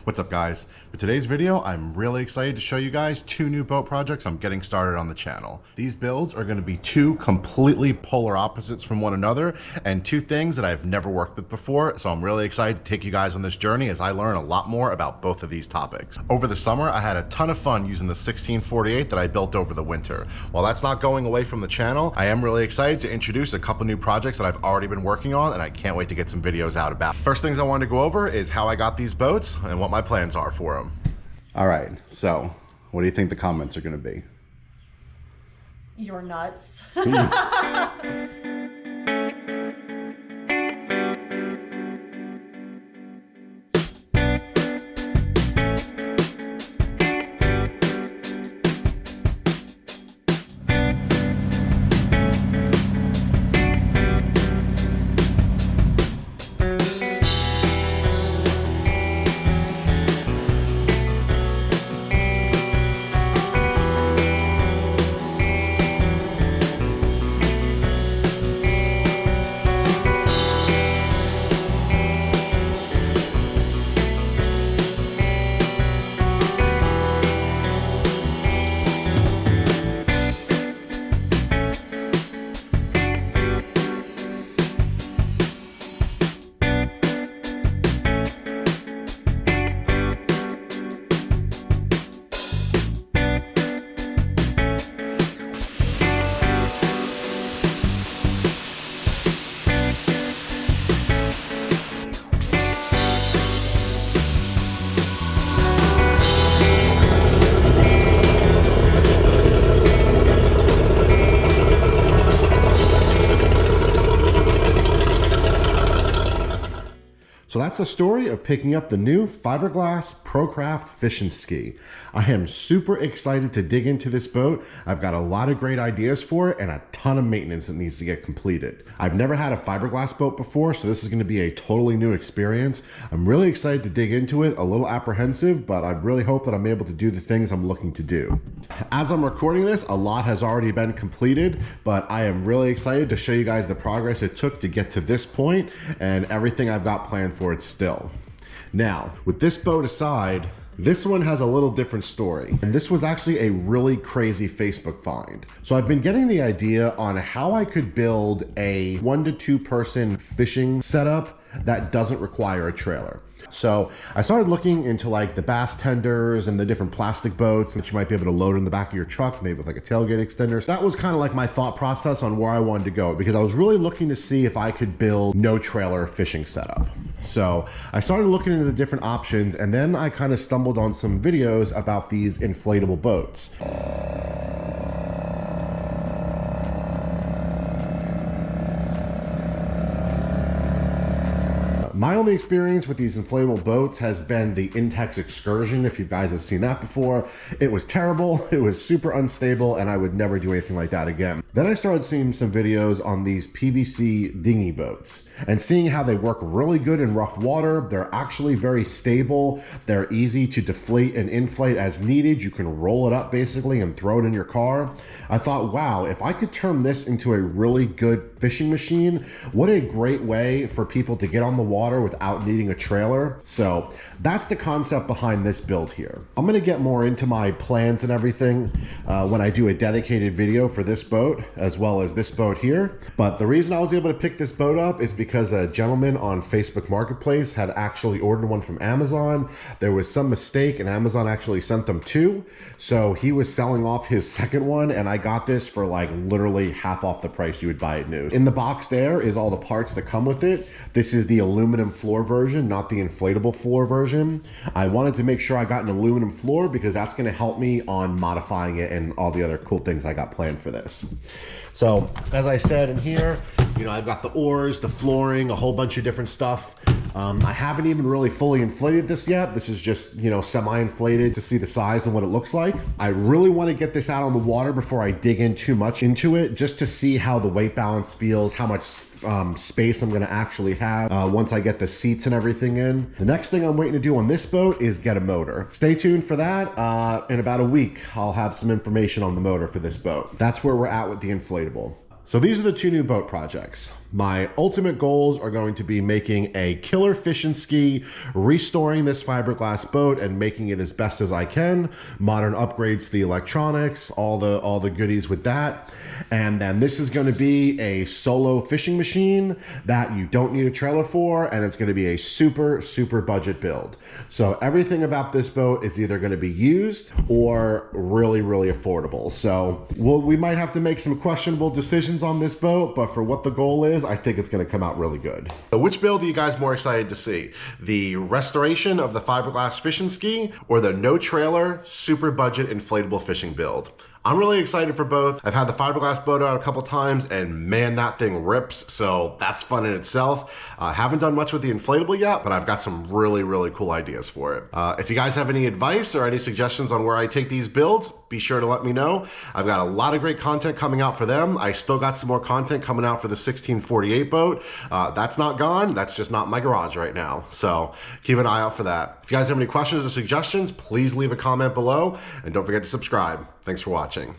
What's up, guys? For today's video, I'm really excited to show you guys two new boat projects I'm getting started on the channel. These builds are going to be two completely polar opposites from one another and two things that I've never worked with before, so I'm really excited to take you guys on this journey as I learn a lot more about both of these topics. Over the summer, I had a ton of fun using the 1648 that I built over the winter. While that's not going away from the channel, I am really excited to introduce a couple new projects that I've already been working on, and I can't wait to get some videos out about. First things I wanted to go over is how I got these boats and what my plans are for them. All right, so what do you think the comments are going to be? You're nuts. So that's the story of picking up the new fiberglass ProCraft fishing ski. I am super excited to dig into this boat. I've got a lot of great ideas for it and a ton of maintenance that needs to get completed. I've never had a fiberglass boat before, so this is going to be a totally new experience. I'm really excited to dig into it, a little apprehensive, but I really hope that I'm able to do the things I'm looking to do. As I'm recording this, a lot has already been completed, but I am really excited to show you guys the progress it took to get to this point and everything I've got planned for it still. Now, with this boat aside, this one has a little different story. And this was actually a really crazy Facebook find. So I've been getting the idea on how I could build a 1 to 2 person fishing setup that doesn't require a trailer. So I started looking into like the bass tenders and the different plastic boats that you might be able to load in the back of your truck, maybe with like a tailgate extender. So that was kind of like my thought process on where I wanted to go, because I was really looking to see if I could build no trailer fishing setup. So I started looking into the different options, and then I kind of stumbled on some videos about these inflatable boats. My only experience with these inflatable boats has been the Intex Excursion, if you guys have seen that before. It was terrible, it was super unstable, and I would never do anything like that again. Then I started seeing some videos on these PVC dinghy boats and seeing how they work really good in rough water. They're actually very stable. They're easy to deflate and inflate as needed. You can roll it up basically and throw it in your car. I thought, wow, if I could turn this into a really good fishing machine, what a great way for people to get on the water without needing a trailer. So that's the concept behind this build here. I'm going to get more into my plans and everything when I do a dedicated video for this boat as well as this boat here. But the reason I was able to pick this boat up is because a gentleman on Facebook Marketplace had actually ordered one from Amazon. There was some mistake and Amazon actually sent them two. So he was selling off his second one, and I got this for like literally half off the price you would buy it new. In the box there is all the parts that come with it. This is the aluminum floor version, not the inflatable floor version. I wanted to make sure I got an aluminum floor because that's going to help me on modifying it and all the other cool things I got planned for this. So as I said in here, you know, I've got the oars, the flooring, a whole bunch of different stuff. I haven't even really fully inflated this yet. This is just, you know, semi-inflated to see the size and what it looks like. I really want to get this out on the water before I dig in too much into it, just to see how the weight balance feels, how much space I'm going to actually have once I get the seats and everything in. The next thing I'm waiting to do on this boat is get a motor. Stay tuned for that. In about a week, I'll have some information on the motor for this boat. That's where we're at with the inflatable. So these are the two new boat projects. My ultimate goals are going to be making a killer fishing ski, restoring this fiberglass boat and making it as best as I can, modern upgrades to the electronics, all the goodies with that. And then this is going to be a solo fishing machine that you don't need a trailer for, and it's going to be a super, super budget build. So everything about this boat is either going to be used or really, really affordable. So we might have to make some questionable decisions on this boat, but for what the goal is, I think it's going to come out really good. So which build are you guys more excited to see? The restoration of the fiberglass fishing ski or the no trailer, super budget inflatable fishing build? I'm really excited for both. I've had the fiberglass boat out a couple times and man, that thing rips. So that's fun in itself. Haven't done much with the inflatable yet, but I've got some really, really cool ideas for it. If you guys have any advice or any suggestions on where I take these builds, be sure to let me know. I've got a lot of great content coming out for them. I still got some more content coming out for the 1648 boat. That's not gone. That's just not in my garage right now. So keep an eye out for that. If you guys have any questions or suggestions, please leave a comment below and don't forget to subscribe. Thanks for watching.